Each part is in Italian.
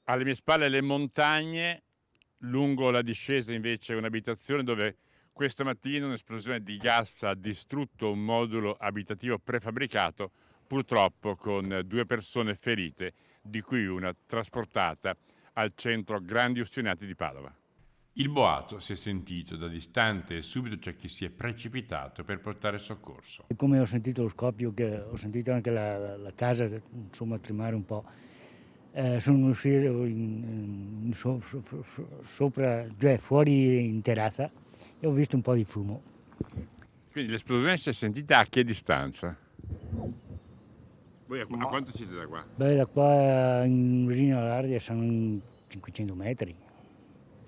Alle mie spalle le montagne, lungo la discesa invece un'abitazione dove questa mattina un'esplosione di gas ha distrutto un modulo abitativo prefabbricato, purtroppo con 2 persone ferite, di cui una trasportata al centro Grandi Ustionati di Padova. Il boato si è sentito da distante e subito c'è chi si è precipitato per portare soccorso. E come ho sentito lo scoppio, che ho sentito anche la casa, insomma, tremare un po', sono uscito sopra, cioè fuori in terrazza, e ho visto un po' di fumo. Quindi l'esplosione si è sentita a che distanza? Voi a Ma quanto siete da qua? beh, da qua in Rino all'Ardia sono 500 metri,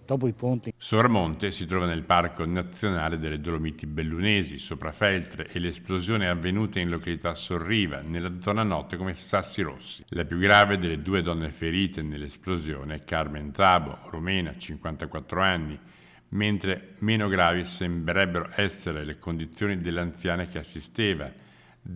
dopo i ponti. Soramonte si trova nel Parco Nazionale delle Dolomiti Bellunesi, sopra Feltre, e l'esplosione è avvenuta in località Sorriva, nella zona nota come Sassi Rossi. La più grave delle 2 donne ferite nell'esplosione è Carmen Zabo, rumena, 54 anni, mentre meno gravi sembrerebbero essere le condizioni dell'anziana che assisteva,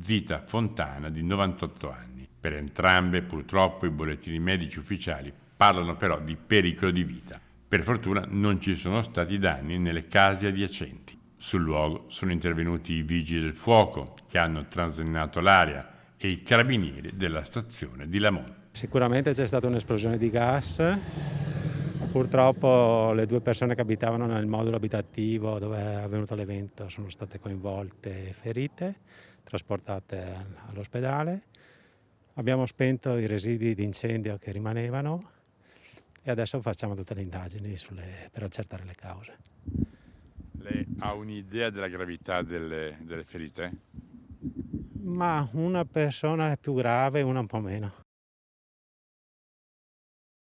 Zita Fontana, di 98 anni. Per entrambe, purtroppo, i bollettini medici ufficiali parlano però di pericolo di vita. Per fortuna non ci sono stati danni nelle case adiacenti. Sul luogo sono intervenuti i vigili del fuoco che hanno transennato l'area e i carabinieri della stazione di Lamont. Sicuramente c'è stata un'esplosione di gas. Purtroppo le 2 persone che abitavano nel modulo abitativo dove è avvenuto l'evento sono state coinvolte e ferite, trasportate all'ospedale. Abbiamo spento i residui di incendio che rimanevano e adesso facciamo tutte le indagini per accertare le cause. Lei ha un'idea della gravità delle ferite? Ma una persona è più grave e una un po' meno.